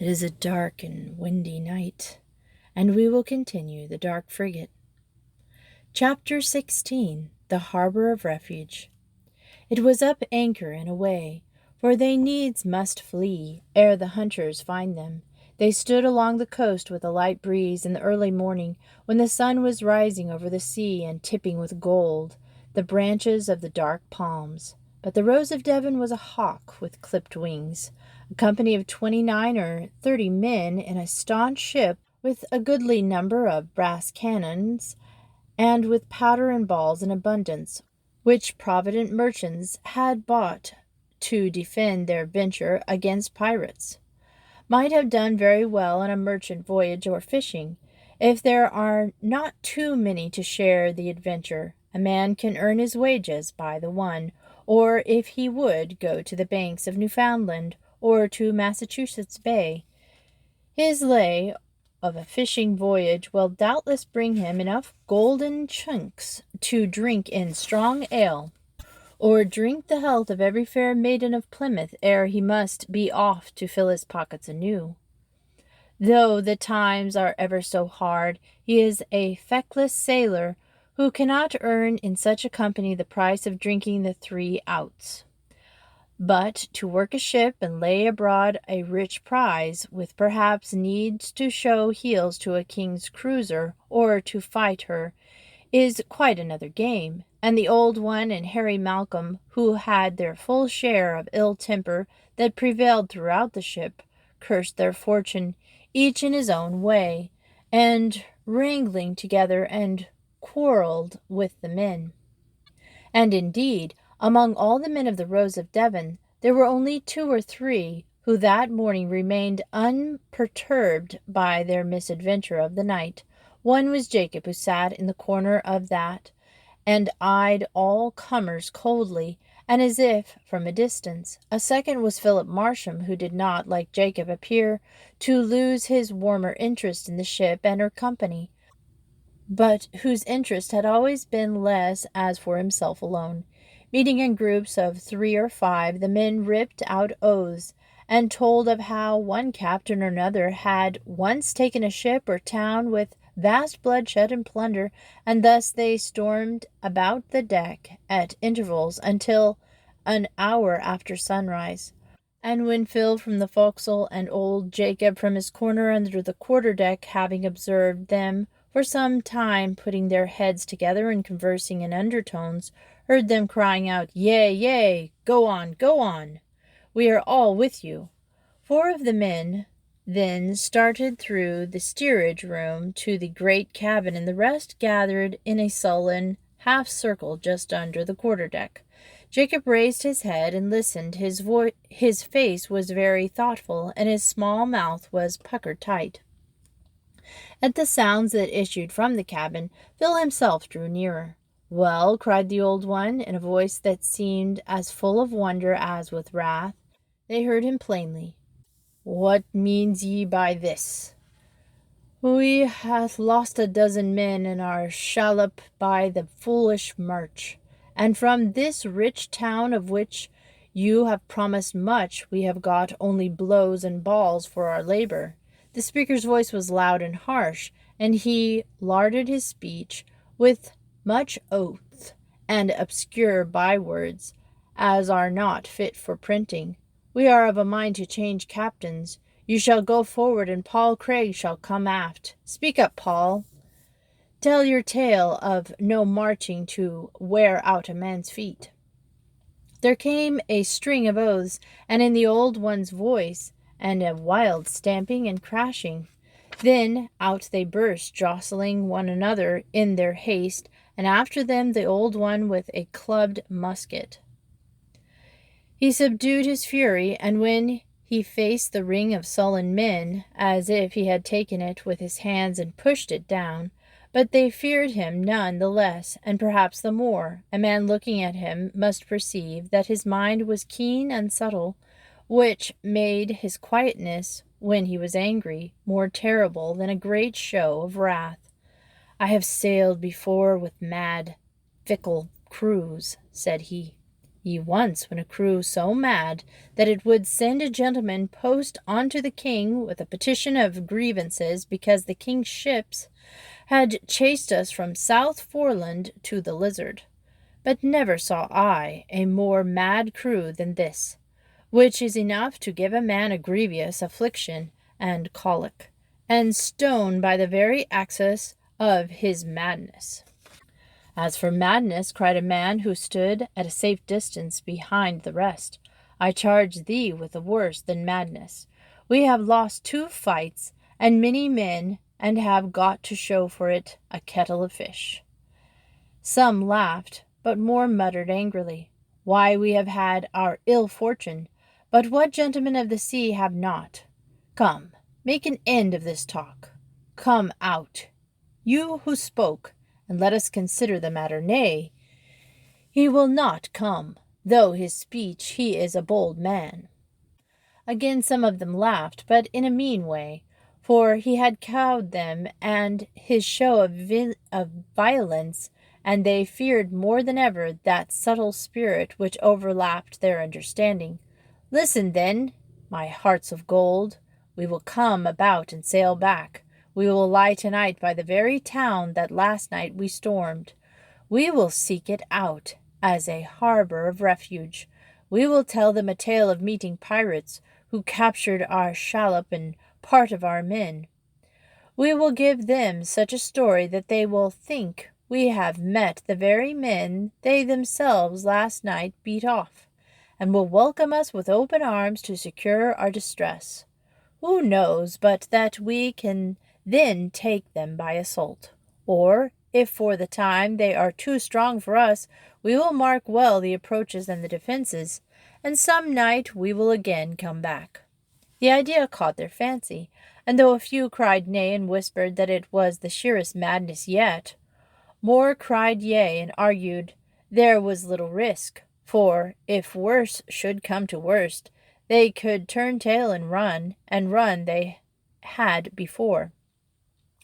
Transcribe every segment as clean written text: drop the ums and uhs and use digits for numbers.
It is a dark and windy night, and we will continue the Dark Frigate. Chapter 16. The Harbor of Refuge. It was up anchor and away, for they needs must flee ere the hunters find them. They stood along the coast with a light breeze in the early morning, when the sun was rising over the sea and tipping with gold the branches of the dark palms. But the Rose of Devon was a hawk with clipped wings. A company of 29 or 30 men in a staunch ship, with a goodly number of brass cannons, and with powder and balls in abundance, which provident merchants had bought to defend their venture against pirates, might have done very well on a merchant voyage or fishing. If there are not too many to share the adventure, a man can earn his wages by the one, or if he would go to the banks of Newfoundland or to Massachusetts Bay, his lay of a fishing voyage will doubtless bring him enough golden chunks to drink in strong ale, or drink the health of every fair maiden of Plymouth ere he must be off to fill his pockets anew. Though the times are ever so hard, he is a feckless sailor who cannot earn in such a company the price of drinking the 3 outs. But to work a ship and lay abroad a rich prize, with perhaps needs to show heels to a king's cruiser, or to fight her, is quite another game, and the Old One and Harry Malcolm, who had their full share of ill temper that prevailed throughout the ship, cursed their fortune, each in his own way, and wrangling together and quarrelled with the men. And indeed, among all the men of the Rose of Devon, there were only 2 or 3 who that morning remained unperturbed by their misadventure of the night. One was Jacob, who sat in the corner of that, and eyed all comers coldly, and as if from a distance. A second was Philip Marsham, who did not, like Jacob, appear to lose his warmer interest in the ship and her company, but whose interest had always been less as for himself alone. Meeting in groups of 3 or 5, the men ripped out oaths, and told of how one captain or another had once taken a ship or town with vast bloodshed and plunder, and thus they stormed about the deck at intervals until an hour after sunrise. And when Phil from the forecastle, and old Jacob from his corner under the quarter-deck, having observed them for some time putting their heads together and conversing in undertones, heard them crying out, "Yea, yea, go on, we are all with you," 4 of the men then started through the steerage room to the great cabin, and the rest gathered in a sullen half-circle just under the quarter-deck. Jacob raised his head and listened. His face was very thoughtful, and his small mouth was puckered tight. At the sounds that issued from the cabin, Phil himself drew nearer. "Well," cried the Old One, in a voice that seemed as full of wonder as with wrath. They heard him plainly. "What means ye by this?" "We hath lost a dozen men in our shallop by the foolish march, and from this rich town of which you have promised much, we have got only blows and balls for our labor." The speaker's voice was loud and harsh, and he larded his speech with much oath and obscure bywords, as are not fit for printing. "We are of a mind to change captains. You shall go forward, and Paul Craig shall come aft. Speak up, Paul. Tell your tale of no marching to wear out a man's feet." There came a string of oaths, and in the Old One's voice, and a wild stamping and crashing. Then out they burst, jostling one another in their haste, and after them the Old One with a clubbed musket. He subdued his fury, and when he faced the ring of sullen men, as if he had taken it with his hands and pushed it down, but they feared him none the less, and perhaps the more. A man looking at him must perceive that his mind was keen and subtle, which made his quietness, when he was angry, more terrible than a great show of wrath. "I have sailed before with mad, fickle crews," said he. Ye once, when a crew so mad that it would send a gentleman post unto the king with a petition of grievances because the king's ships had chased us from South Foreland to the Lizard. But never saw I a more mad crew than this, which is enough to give a man a grievous affliction and colic, and stone by the very access of his madness. As for madness, cried a man who stood at a safe distance behind the rest, I charge thee with a worse than madness. We have lost 2 fights and many men, and have got to show for it a kettle of fish. Some laughed, but more muttered angrily, Why, we have had our ill fortune, but what gentlemen of the sea have not? Come, make an end of this talk. Come out, you who spoke, and let us consider the matter. Nay, he will not come, though his speech he is a bold man. Again some of them laughed, but in a mean way, for he had cowed them and his show of violence, and they feared more than ever that subtle spirit which overlapped their understanding. Listen, then, my hearts of gold, we will come about and sail back. We will lie tonight by the very town that last night we stormed. We will seek it out as a harbor of refuge. We will tell them a tale of meeting pirates who captured our shallop and part of our men. We will give them such a story that they will think we have met the very men they themselves last night beat off, and will welcome us with open arms to secure our distress. Who knows but that we can then take them by assault? Or, if for the time they are too strong for us, we will mark well the approaches and the defenses, and some night we will again come back. The idea caught their fancy, and though a few cried nay and whispered that it was the sheerest madness yet, more cried yea and argued there was little risk, for if worse should come to worst, they could turn tail and run they had before.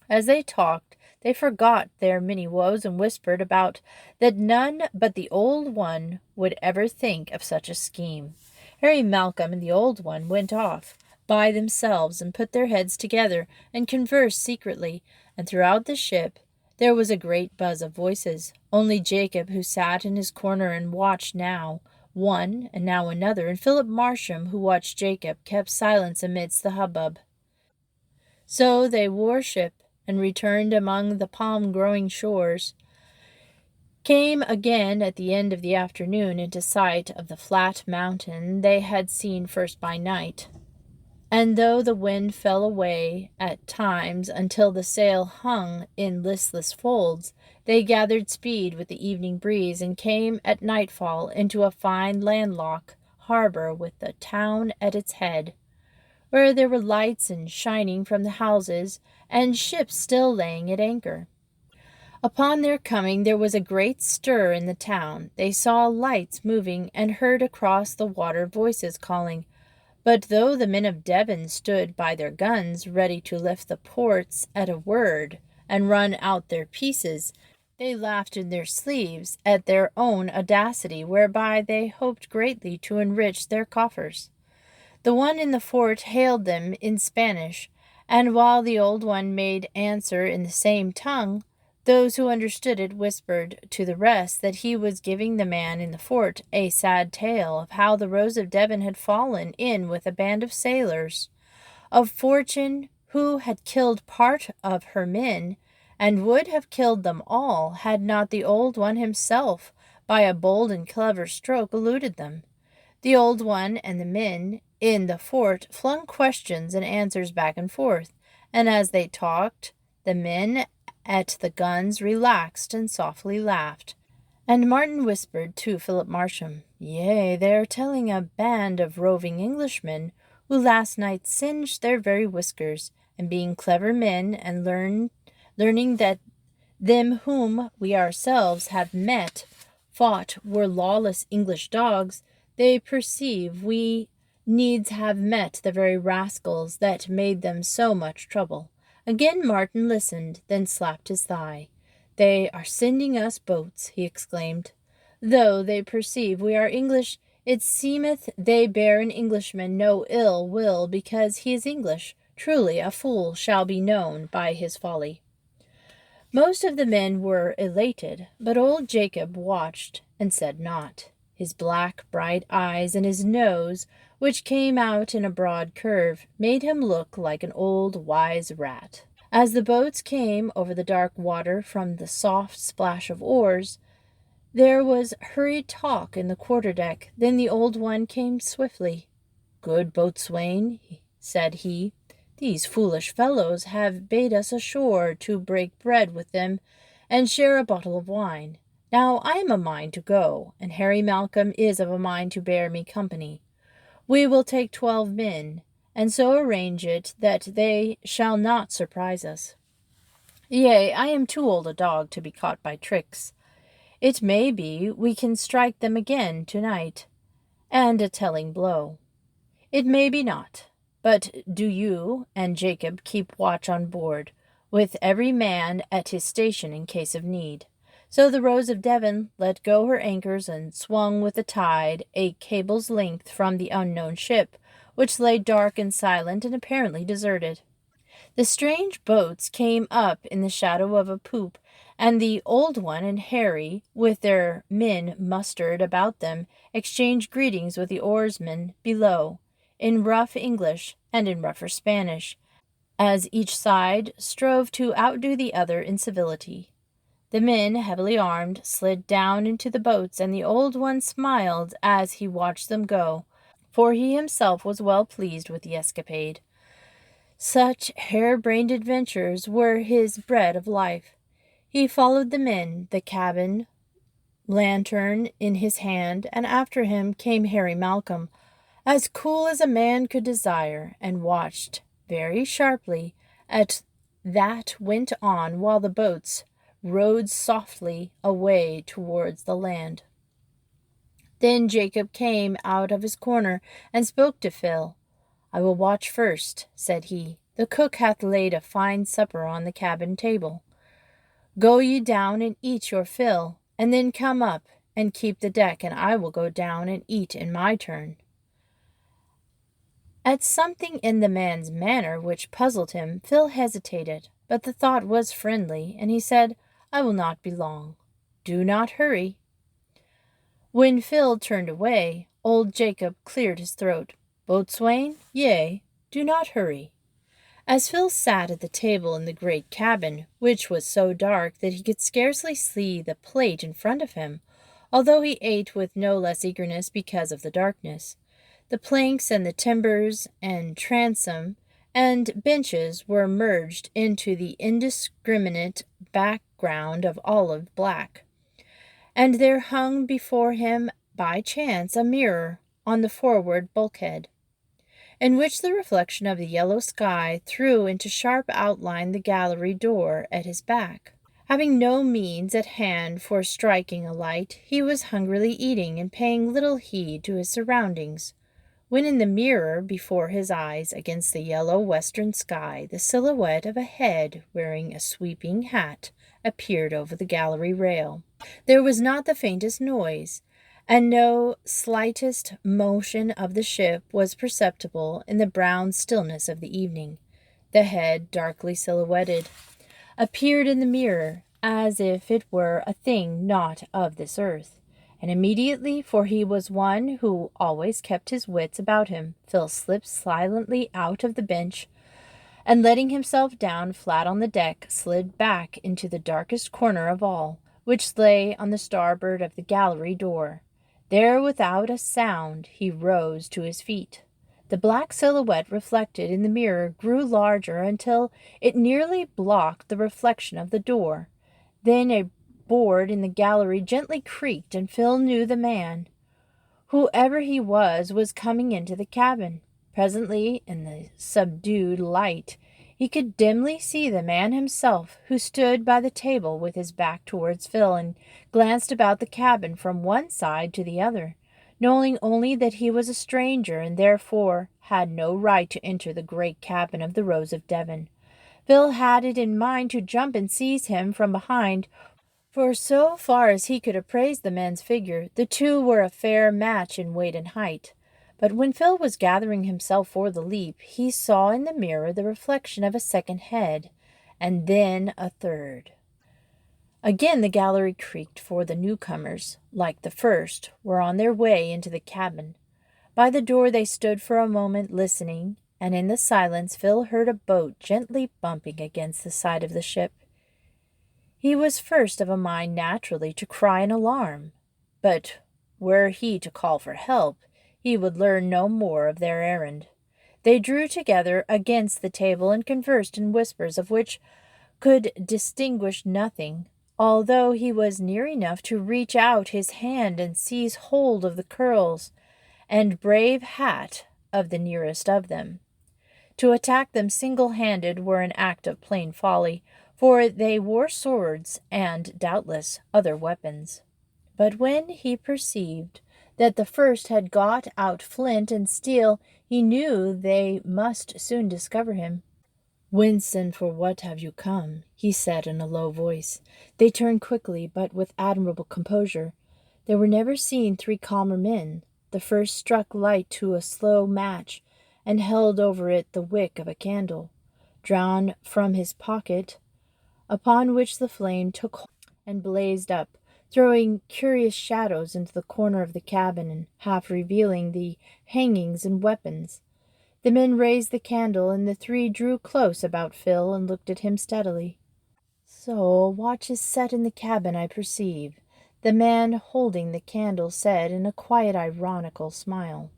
As they talked, they forgot their many woes and whispered about that none but the old one would ever think of such a scheme. Harry Malcolm and the old one went off by themselves and put their heads together and conversed secretly, and throughout the ship there was a great buzz of voices. Only Jacob, who sat in his corner and watched now one and now another, and Philip Marsham, who watched Jacob, kept silence amidst the hubbub. So they wore ship and returned among the palm-growing shores, came again at the end of the afternoon into sight of the flat mountain they had seen first by night. And though the wind fell away at times until the sail hung in listless folds, they gathered speed with the evening breeze and came at nightfall into a fine landlocked harbor with the town at its head, where there were lights and shining from the houses, and ships still laying at anchor. Upon their coming there was a great stir in the town. They saw lights moving and heard across the water voices calling, but though the men of Devon stood by their guns, ready to lift the ports at a word and run out their pieces, they laughed in their sleeves at their own audacity, whereby they hoped greatly to enrich their coffers. The one in the fort hailed them in Spanish, and while the old one made answer in the same tongue, those who understood it whispered to the rest that he was giving the man in the fort a sad tale of how the Rose of Devon had fallen in with a band of sailors of fortune who had killed part of her men, and would have killed them all had not the old one himself, by a bold and clever stroke, eluded them. The old one and the men in the fort flung questions and answers back and forth, and as they talked, the men at the guns relaxed and softly laughed. And Martin whispered to Philip Marsham, Yea, they are telling a band of roving Englishmen, who last night singed their very whiskers, and being clever men, and learning that them whom we ourselves have met fought were lawless English dogs, they perceive we needs have met the very rascals that made them so much trouble. Again Martin listened, then slapped his thigh. They are sending us boats, he exclaimed. Though they perceive we are English, it seemeth they bear an Englishman no ill will because he is English. Truly a fool shall be known by his folly. Most of the men were elated, but old Jacob watched and said naught. His black, bright eyes and his nose, which came out in a broad curve, made him look like an old wise rat. As the boats came over the dark water from the soft splash of oars, there was hurried talk in the quarter-deck. Then the old one came swiftly. "Good boatswain," said he, "these foolish fellows have bade us ashore to break bread with them and share a bottle of wine. Now I am a mind to go, and Harry Malcolm is of a mind to bear me company. We will take 12 men, and so arrange it that they shall not surprise us. Yea, I am too old a dog to be caught by tricks. It may be we can strike them again to-night, and a telling blow. It may be not, but do you and Jacob keep watch on board, with every man at his station in case of need." So the Rose of Devon let go her anchors and swung with the tide a cable's length from the unknown ship, which lay dark and silent and apparently deserted. The strange boats came up in the shadow of a poop, and the old one and Harry, with their men mustered about them, exchanged greetings with the oarsmen below, in rough English and in rougher Spanish, as each side strove to outdo the other in civility. The men, heavily armed, slid down into the boats, and the old one smiled as he watched them go, for he himself was well pleased with the escapade. Such hare-brained adventures were his bread of life. He followed the men, the cabin lantern in his hand, and after him came Harry Malcolm, as cool as a man could desire, and watched very sharply at that went on while the boats rowed softly away towards the land. Then Jacob came out of his corner and spoke to Phil. "I will watch first," said he. "The cook hath laid a fine supper on the cabin table. Go ye down and eat your fill, and then come up and keep the deck, and I will go down and eat in my turn." At something in the man's manner which puzzled him, Phil hesitated, but the thought was friendly, and he said, "I will not be long. Do not hurry." When Phil turned away, old Jacob cleared his throat. "Boatswain, yea, do not hurry." As Phil sat at the table in the great cabin, which was so dark that he could scarcely see the plate in front of him, although he ate with no less eagerness because of the darkness, the planks and the timbers and transom and benches were merged into the indiscriminate background of olive black, and there hung before him by chance a mirror on the forward bulkhead, in which the reflection of the yellow sky threw into sharp outline the gallery door at his back. Having no means at hand for striking a light, he was hungrily eating and paying little heed to his surroundings, when in the mirror before his eyes, against the yellow western sky, the silhouette of a head wearing a sweeping hat appeared over the gallery rail. There was not the faintest noise, and no slightest motion of the ship was perceptible in the brown stillness of the evening. The head, darkly silhouetted, appeared in the mirror as if it were a thing not of this earth, and immediately, for he was one who always kept his wits about him, Phil slipped silently out of the bench, and letting himself down flat on the deck, slid back into the darkest corner of all, which lay on the starboard of the gallery door. There, without a sound, he rose to his feet. The black silhouette reflected in the mirror grew larger until it nearly blocked the reflection of the door. Then a board in the gallery gently creaked, and Phil knew the man, whoever he was coming into the cabin. Presently, in the subdued light, he could dimly see the man himself, who stood by the table with his back towards Phil and glanced about the cabin from one side to the other, knowing only that he was a stranger and therefore had no right to enter the great cabin of the Rose of Devon. Phil had it in mind to jump and seize him from behind, For so far as he could appraise the man's figure, the two were a fair match in weight and height. But when Phil was gathering himself for the leap, he saw in the mirror the reflection of a second head, and then a third. Again the gallery creaked, for the newcomers, like the first, were on their way into the cabin. By the door they stood for a moment listening, and in the silence Phil heard a boat gently bumping against the side of the ship. He was first of a mind naturally to cry in alarm, but were he to call for help, he would learn no more of their errand. They drew together against the table and conversed in whispers of which could distinguish nothing, although he was near enough to reach out his hand and seize hold of the curls and brave hat of the nearest of them. To attack them single-handed were an act of plain folly, for they wore swords and, doubtless, other weapons. But when he perceived that the first had got out flint and steel, he knew they must soon discover him. "Whence and for what have you come?" he said in a low voice. They turned quickly, but with admirable composure. There were never seen three calmer men. The first struck light to a slow match, and held over it the wick of a candle, drawn from his pocket, upon which the flame took hold and blazed up, throwing curious shadows into the corner of the cabin and half revealing the hangings and weapons. The men raised the candle, and the three drew close about Phil and looked at him steadily. "So a watch is set in the cabin, I perceive," the man holding the candle said in a quiet ironical smile.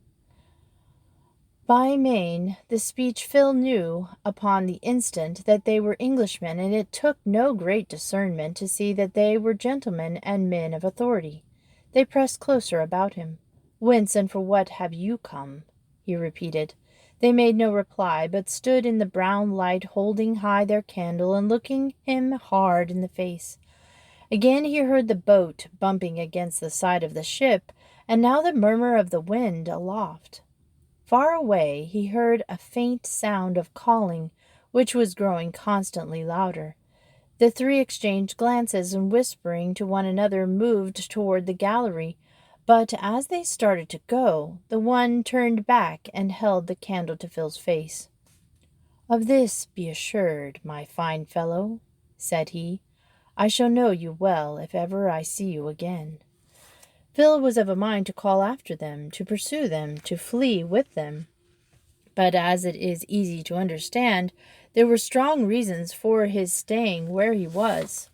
By main, the speech Phil knew upon the instant that they were Englishmen, and it took no great discernment to see that they were gentlemen and men of authority. They pressed closer about him. "Whence and for what have you come?" he repeated. They made no reply, but stood in the brown light, holding high their candle and looking him hard in the face. Again he heard the boat bumping against the side of the ship, and now the murmur of the wind aloft. Far away he heard a faint sound of calling, which was growing constantly louder. The three exchanged glances, and whispering to one another moved toward the gallery, but as they started to go, the one turned back and held the candle to Phil's face. "Of this be assured, my fine fellow," said he, "I shall know you well if ever I see you again." Phil was of a mind to call after them, to pursue them, to flee with them. But as it is easy to understand, there were strong reasons for his staying where he was.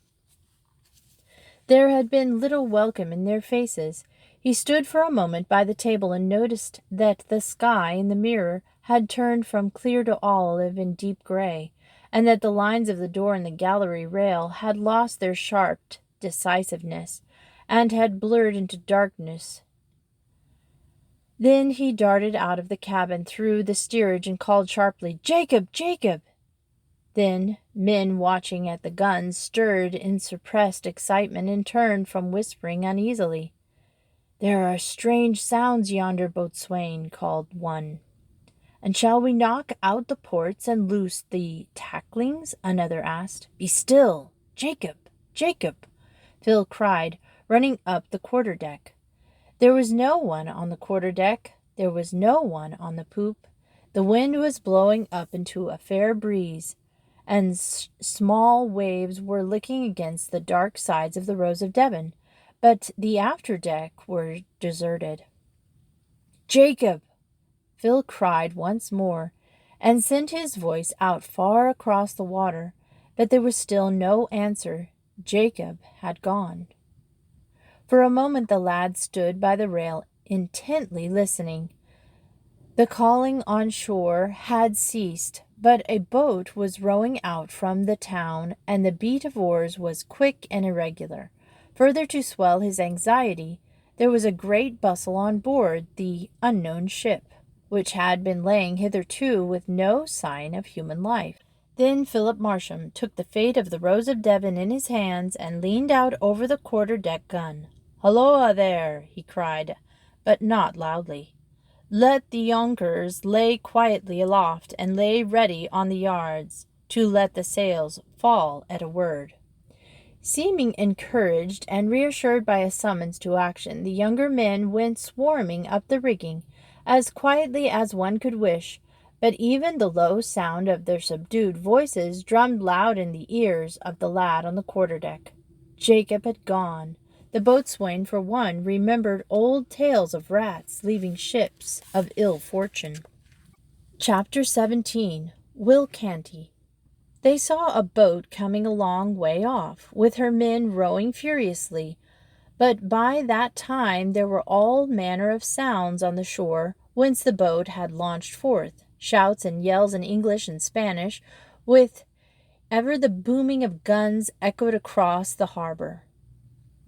There had been little welcome in their faces. He stood for a moment by the table and noticed that the sky in the mirror had turned from clear to olive and deep gray, and that the lines of the door and the gallery rail had lost their sharp decisiveness, and had blurred into darkness. Then he darted out of the cabin through the steerage and called sharply, "Jacob! Jacob!" Then men watching at the guns stirred in suppressed excitement and turned from whispering uneasily. "There are strange sounds yonder, boatswain," called one. "And shall we knock out the ports and loose the tacklings?" another asked. "Be still! Jacob! Jacob!" Phil cried, running up the quarter-deck. There was no one on the quarter-deck. There was no one on the poop. The wind was blowing up into a fair breeze, and small waves were licking against the dark sides of the Rose of Devon, but the after-deck were deserted. "Jacob!" Phil cried once more, and sent his voice out far across the water, but there was still no answer. Jacob had gone. For a moment the lad stood by the rail, intently listening. The calling on shore had ceased, but a boat was rowing out from the town, and the beat of oars was quick and irregular. Further to swell his anxiety, there was a great bustle on board the unknown ship, which had been lying hitherto with no sign of human life. Then Philip Marsham took the fate of the Rose of Devon in his hands and leaned out over the quarter-deck gun. "Holloa there!" he cried, but not loudly. "Let the younkers lay quietly aloft, and lay ready on the yards, to let the sails fall at a word. Seeming encouraged and reassured by a summons to action, the younger men went swarming up the rigging, as quietly as one could wish, but even the low sound of their subdued voices drummed loud in the ears of the lad on the quarter-deck. Jacob had gone. The boatswain, for one, remembered old tales of rats leaving ships of ill fortune. Chapter 17. Will Canty. They saw a boat coming a long way off, with her men rowing furiously, but by that time there were all manner of sounds on the shore whence the boat had launched forth, shouts and yells in English and Spanish, with ever the booming of guns echoed across the harbor.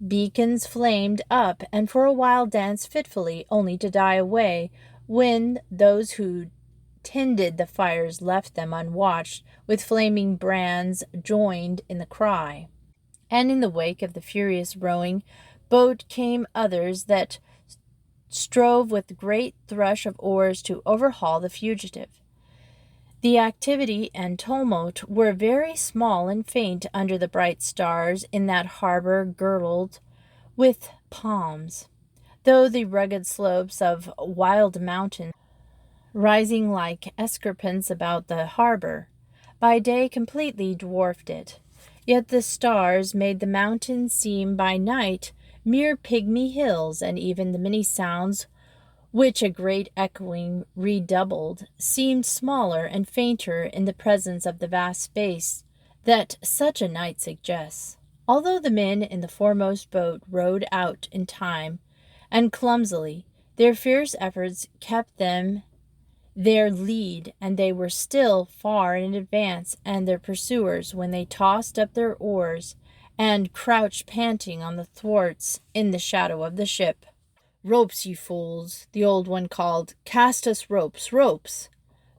Beacons flamed up and for a while danced fitfully, only to die away when those who tended the fires left them unwatched, with flaming brands joined in the cry. And in the wake of the furious rowing boat came others that strove with great thrush of oars to overhaul the fugitive. The activity and tumult were very small and faint under the bright stars in that harbor girdled with palms, though the rugged slopes of wild mountains rising like escarpments about the harbor, by day completely dwarfed it. Yet the stars made the mountains seem by night mere pygmy hills, and even the many sounds which a great echoing redoubled seemed smaller and fainter in the presence of the vast space that such a night suggests. Although the men in the foremost boat rowed out in time and clumsily, their fierce efforts kept them their lead, and they were still far in advance and their pursuers when they tossed up their oars and crouched panting on the thwarts in the shadow of the ship. "Ropes, you fools," the old one called. "Cast us ropes, ropes!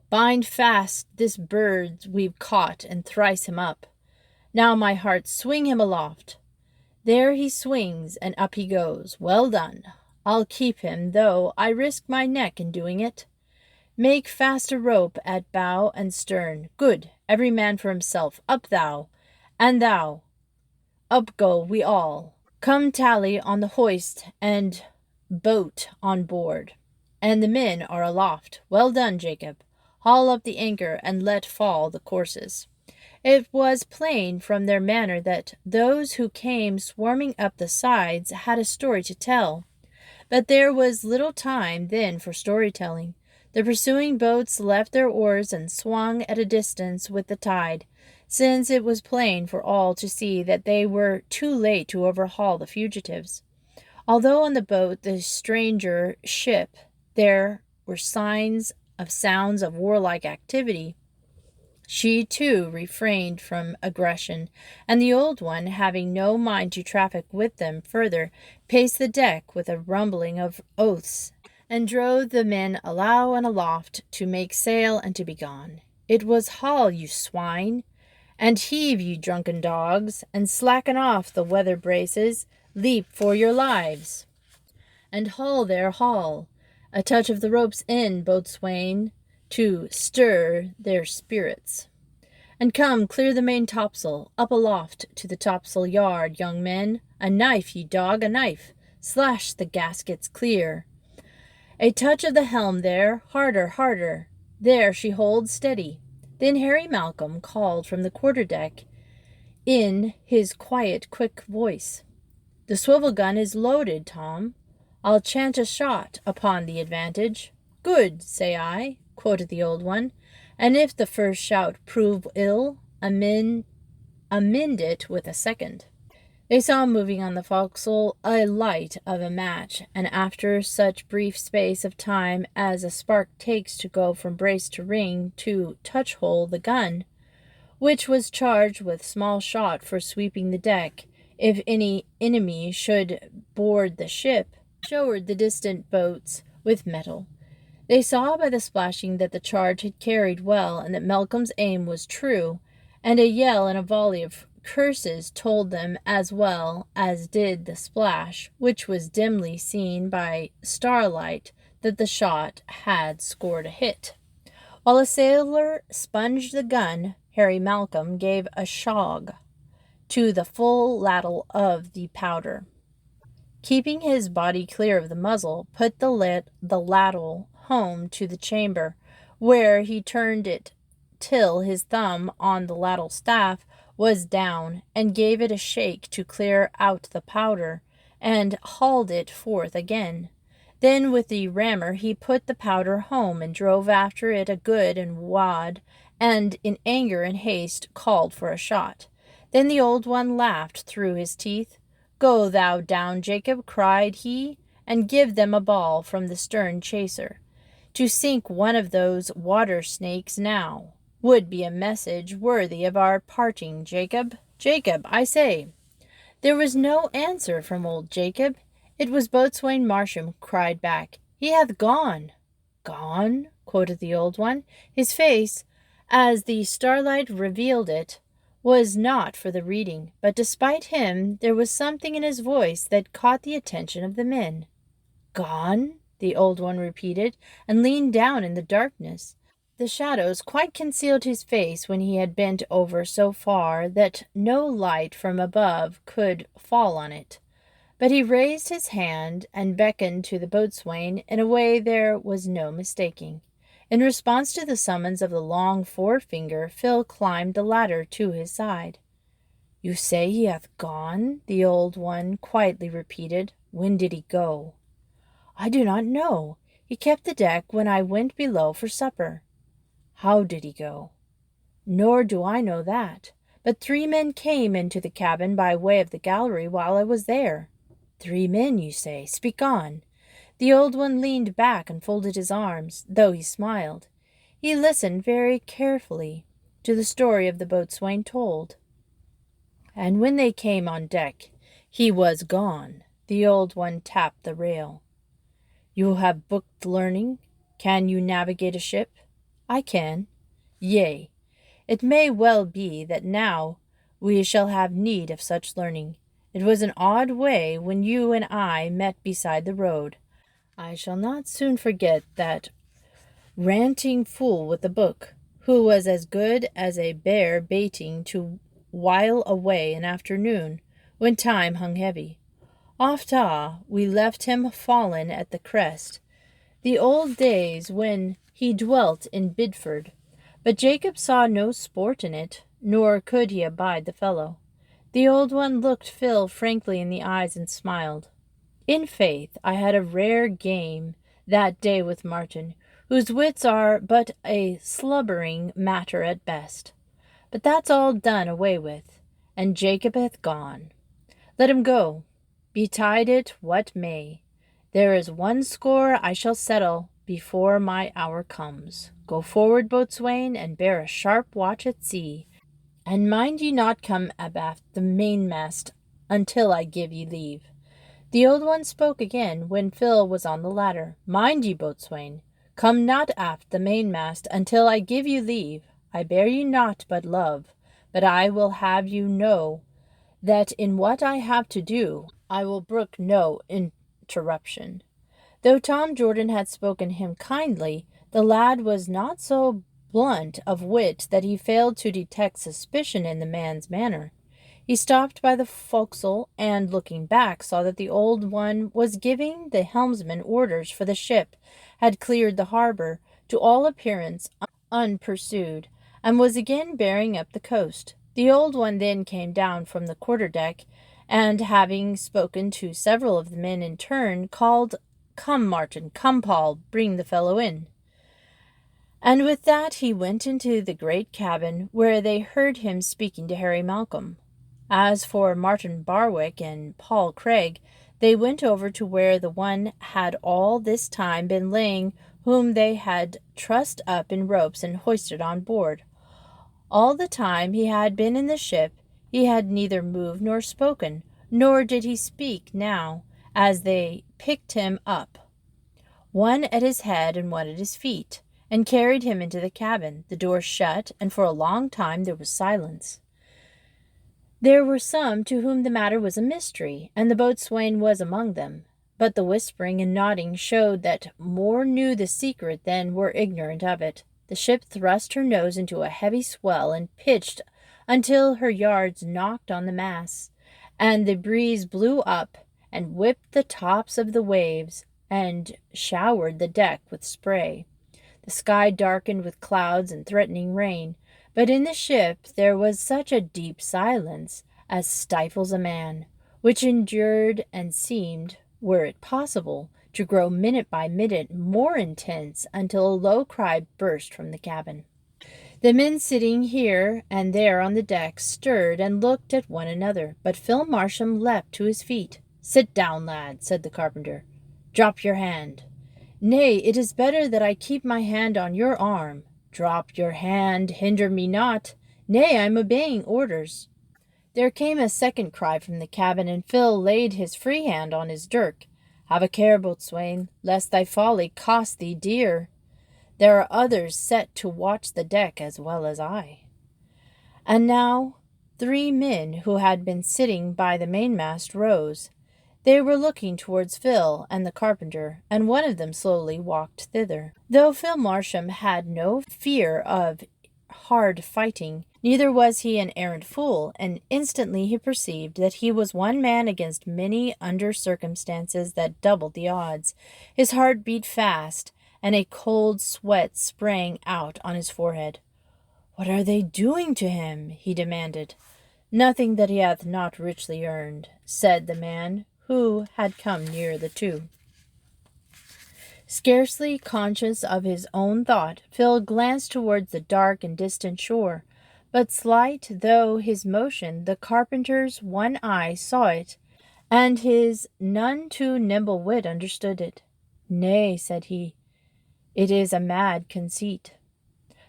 Bind fast this bird we've caught and thrice him up. Now, my heart, swing him aloft. There he swings, and up he goes. Well done. I'll keep him, though I risk my neck in doing it. Make fast a rope at bow and stern. Good, every man for himself. Up thou, and thou. Up go we all. Come tally on the hoist and boat on board. And the men are aloft. Well done, Jacob. Haul up the anchor and let fall the courses." It was plain from their manner that those who came swarming up the sides had a story to tell. But there was little time then for storytelling. The pursuing boats left their oars and swung at a distance with the tide, since it was plain for all to see that they were too late to overhaul the fugitives. Although on the boat, the stranger ship, there were signs of sounds of warlike activity, she too refrained from aggression, and the old one, having no mind to traffic with them further, paced the deck with a rumbling of oaths, and drove the men alow and aloft to make sail and to be gone. It was haul, you swine, and heave, you drunken dogs, and slacken off the weather braces, leap for your lives, and haul there, haul. A touch of the rope's end, boatswain, to stir their spirits. And come, clear the main topsail, up aloft to the topsail yard, young men. A knife, ye dog, a knife. Slash the gaskets clear. A touch of the helm there, harder, harder. There she holds steady. Then Harry Malcolm called from the quarter-deck in his quiet, quick voice. "The swivel gun is loaded, Tom. I'll chance a shot upon the advantage." "Good, say I," quoted the old one, "and if the first shout prove ill, amend it with a second." They saw moving on the forecastle a light of a match, and after such brief space of time as a spark takes to go from brace to ring to touch-hole the gun, which was charged with small shot for sweeping the deck, if any enemy should board the ship, showered the distant boats with metal. They saw by the splashing that the charge had carried well, and that Malcolm's aim was true, and a yell and a volley of curses told them as well as did the splash, which was dimly seen by starlight, that the shot had scored a hit. While a sailor sponged the gun, Harry Malcolm gave a shog to the full ladle of the powder. Keeping his body clear of the muzzle, put the ladle home to the chamber, where he turned it till his thumb on the ladle staff was down, and gave it a shake to clear out the powder, and hauled it forth again. Then with the rammer he put the powder home, and drove after it a good and wad, and in anger and haste called for a shot. Then the old one laughed through his teeth. "Go thou down, Jacob," cried he, "and give them a ball from the stern chaser. To sink one of those water snakes now would be a message worthy of our parting, Jacob. Jacob, I say." There was no answer from old Jacob. It was Boatswain Marsham cried back, "He hath gone." "Gone?" quoted the old one. His face, as the starlight revealed it, was not for the reading, but despite him there was something in his voice that caught the attention of the men. "Gone?" the old one repeated, and leaned down in the darkness. The shadows quite concealed his face when he had bent over so far that no light from above could fall on it. But he raised his hand and beckoned to the boatswain in a way there was no mistaking. In response to the summons of the long forefinger, Phil climbed the ladder to his side. "You say he hath gone?" the old one quietly repeated. "When did he go?" "I do not know. He kept the deck when I went below for supper." "How did he go?" "Nor do I know that. But 3 men came into the cabin by way of the gallery while I was there." "3 men, you say? Speak on." The old one leaned back and folded his arms, though he smiled. He listened very carefully to the story of the boatswain told. "And when they came on deck, he was gone." The old one tapped the rail. "You have booked learning. Can you navigate a ship?" "I can." "Yea, it may well be that now we shall have need of such learning. It was an odd way when you and I met beside the road. I shall not soon forget that ranting fool with the book, who was as good as a bear baiting to while away an afternoon when time hung heavy. We left him fallen at the crest, the old days when he dwelt in Bidford. But Jacob saw no sport in it, nor could he abide the fellow." The old one looked Phil frankly in the eyes and smiled. "In faith, I had a rare game that day with Martin, whose wits are but a slubbering matter at best. But that's all done away with, and Jacob hath gone. Let him go, betide it what may. There is one score I shall settle before my hour comes. Go forward, boatswain, and bear a sharp watch at sea, and mind ye not come abaft the mainmast until I give ye leave." The old one spoke again when Phil was on the ladder. "Mind ye, boatswain, come not aft the mainmast until I give you leave. I bear you naught but love, but I will have you know that in what I have to do I will brook no interruption." Though Tom Jordan had spoken him kindly, the lad was not so blunt of wit that he failed to detect suspicion in the man's manner. He stopped by the forecastle, and looking back, saw that the old one was giving the helmsman orders, for the ship had cleared the harbor, to all appearance unpursued, and was again bearing up the coast. The old one then came down from the quarter-deck, and having spoken to several of the men in turn, called, "Come, Martin, come, Paul, bring the fellow in." And with that he went into the great cabin, where they heard him speaking to Harry Malcolm. As for Martin Barwick and Paul Craig, they went over to where the one had all this time been laying whom they had trussed up in ropes and hoisted on board. All the time he had been in the ship, he had neither moved nor spoken, nor did he speak now, as they picked him up, one at his head and one at his feet, and carried him into the cabin. The door shut, and for a long time there was silence. There were some to whom the matter was a mystery, and the boatswain was among them. But the whispering and nodding showed that more knew the secret than were ignorant of it. The ship thrust her nose into a heavy swell and pitched until her yards knocked on the masts, and the breeze blew up and whipped the tops of the waves and showered the deck with spray. The sky darkened with clouds and threatening rain, but in the ship there was such a deep silence as stifles a man, which endured and seemed, were it possible, to grow minute by minute more intense until a low cry burst from the cabin. The men sitting here and there on the deck stirred and looked at one another, but Phil Marsham leapt to his feet. "Sit down, lad," said the carpenter. "Drop your hand." "Nay, it is better that I keep my hand on your arm." "Drop your hand, hinder me not." "Nay, I am obeying orders." There came a second cry from the cabin, and Phil laid his free hand on his dirk. "Have a care, boatswain, lest thy folly cost thee dear. There are others set to watch the deck as well as I." And now 3 men who had been sitting by the mainmast rose. They were looking towards Phil and the carpenter, and one of them slowly walked thither. Though Phil Marsham had no fear of hard fighting, neither was he an arrant fool, and instantly he perceived that he was one man against many under circumstances that doubled the odds. His heart beat fast, and a cold sweat sprang out on his forehead. "What are they doing to him?" he demanded. "Nothing that he hath not richly earned," said the man who had come near the two. Scarcely conscious of his own thought, Phil glanced towards the dark and distant shore. But slight though his motion, the carpenter's one eye saw it, and his none too nimble wit understood it. "Nay," said he, "it is a mad conceit."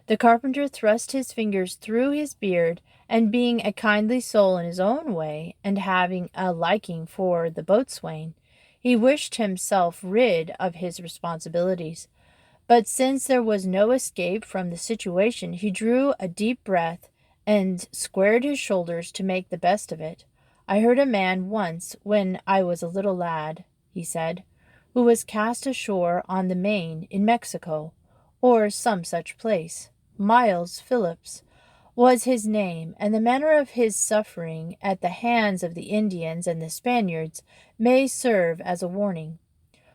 The carpenter thrust his fingers through his beard, and being a kindly soul in his own way, and having a liking for the boatswain, he wished himself rid of his responsibilities. But since there was no escape from the situation, he drew a deep breath and squared his shoulders to make the best of it. "I heard a man once, when I was a little lad," he said, "who was cast ashore on the Main in Mexico, or some such place. Miles Phillips was his name, and the manner of his suffering at the hands of the Indians and the Spaniards may serve as a warning.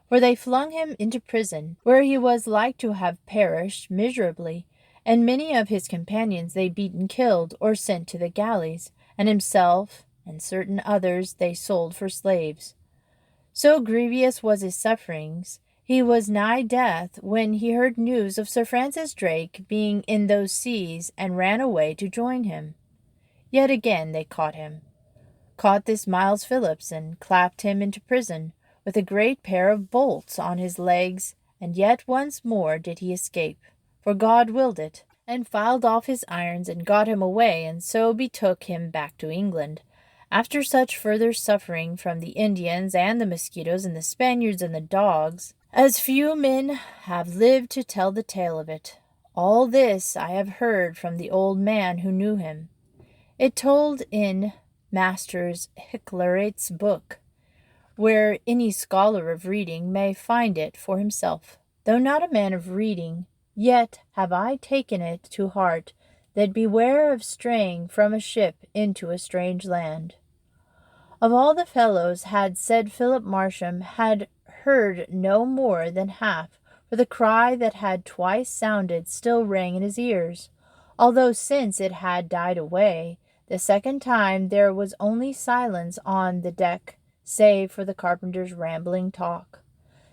For they flung him into prison, where he was like to have perished miserably, and many of his companions they beat and killed, or sent to the galleys, and himself and certain others they sold for slaves. So grievous was his sufferings, he was nigh death when he heard news of Sir Francis Drake being in those seas, and ran away to join him. Yet again they caught this Miles Phillips, and clapped him into prison, with a great pair of bolts on his legs, and yet once more did he escape, for God willed it, and filed off his irons, and got him away, and so betook him back to England. After such further suffering from the Indians and the mosquitoes and the Spaniards and the dogs, as few men have lived to tell the tale of it. All this I have heard from the old man who knew him. It told in Master's Hicklerate's book, where any scholar of reading may find it for himself. Though not a man of reading, yet have I taken it to heart that beware of straying from a ship into a strange land. Of all the fellows had said Philip Marsham had heard no more than half, for the cry that had twice sounded still rang in his ears, although since it had died away, the second time there was only silence on the deck, save for the carpenter's rambling talk.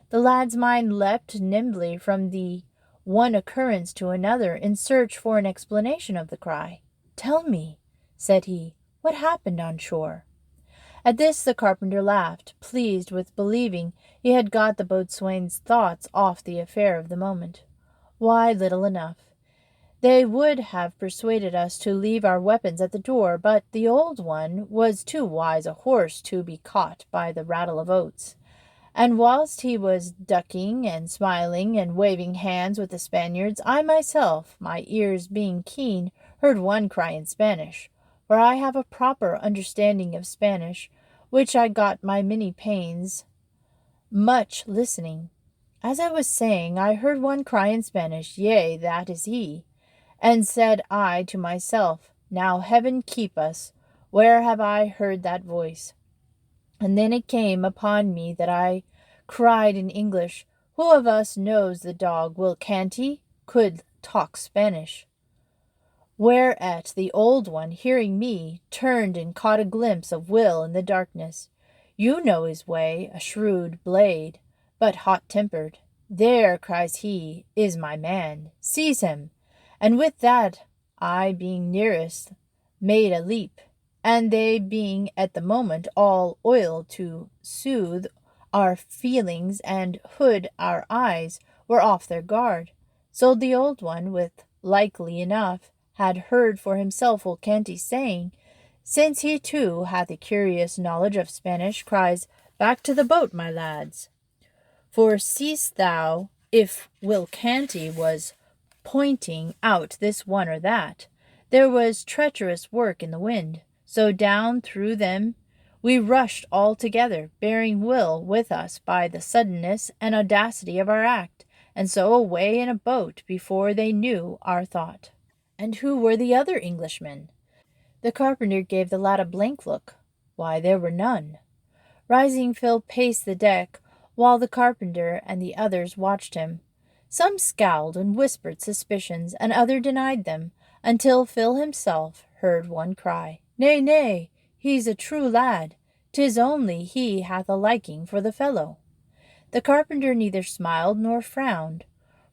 The lad's mind leapt nimbly from the one occurrence to another in search for an explanation of the cry. "Tell me," said he, "what happened on shore?" At this the carpenter laughed, pleased with believing he had got the boatswain's thoughts off the affair of the moment. "Why, little enough. They would have persuaded us to leave our weapons at the door, but the old one was too wise a horse to be caught by the rattle of oats. And whilst he was ducking and smiling and waving hands with the Spaniards, I myself, my ears being keen, heard one cry in Spanish, for I have a proper understanding of Spanish, which I got my many pains much listening. As I was saying, I heard one cry in Spanish, Yea, that is he. And said I to myself, now heaven keep us, where have I heard that voice? And then it came upon me that I cried in English, who of us knows the dog Will Canty could talk Spanish? Whereat the old one, hearing me, turned and caught a glimpse of Will in the darkness. You know his way, a shrewd blade, but hot-tempered. There, cries he, is my man. Seize him. And with that, I being nearest, made a leap, and they being at the moment all oil to soothe our feelings and hood our eyes, were off their guard. So the old one, with likely enough, had heard for himself Will Canty saying, since he too hath a curious knowledge of Spanish, cries, back to the boat, my lads. For seest thou, if Will Canty was pointing out this one or that, there was treacherous work in the wind. So down through them we rushed all together, bearing Will with us by the suddenness and audacity of our act, and so away in a boat before they knew our thought. And who were the other Englishmen? The carpenter gave the lad a blank look. Why, there were none. Rising, Phil paced the deck, while the carpenter and the others watched him. Some scowled and whispered suspicions, and others denied them, until Phil himself heard one cry, Nay, nay, he's a true lad. 'Tis only he hath a liking for the fellow. The carpenter neither smiled nor frowned,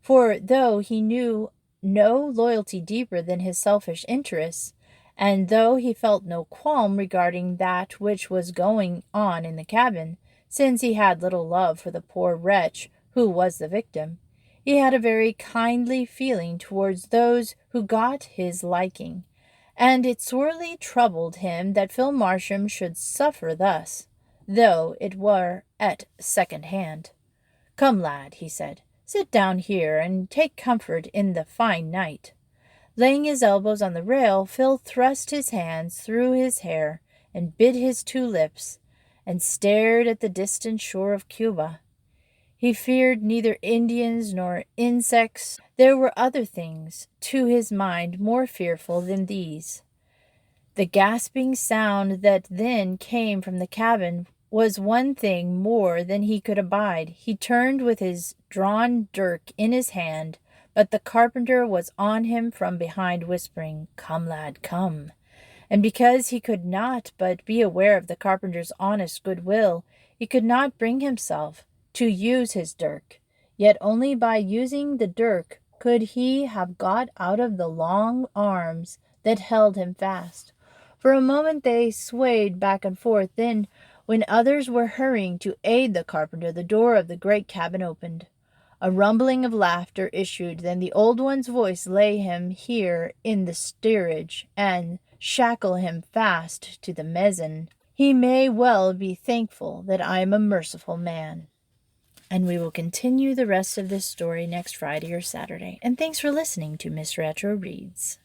for though he knew no loyalty deeper than his selfish interests, and though he felt no qualm regarding that which was going on in the cabin, since he had little love for the poor wretch who was the victim, he had a very kindly feeling towards those who got his liking, and it sorely troubled him that Phil Marsham should suffer thus, though it were at second hand. Come, lad, he said, sit down here and take comfort in the fine night. Laying his elbows on the rail, Phil thrust his hands through his hair and bit his two lips, and stared at the distant shore of Cuba. He feared neither Indians nor insects. There were other things, to his mind, more fearful than these. The gasping sound that then came from the cabin was one thing more than he could abide. He turned with his drawn dirk in his hand, but the carpenter was on him from behind, whispering, Come, lad, come. And because he could not but be aware of the carpenter's honest goodwill, he could not bring himself to use his dirk. Yet only by using the dirk could he have got out of the long arms that held him fast. For a moment they swayed back and forth. Then, when others were hurrying to aid the carpenter, the door of the great cabin opened. A rumbling of laughter issued. Then the old one's voice lay him here in the steerage, and shackle him fast to the mizzen. He may well be thankful that I am a merciful man. And we will continue the rest of this story next Friday or Saturday. And thanks for listening to Miss Retro Reads.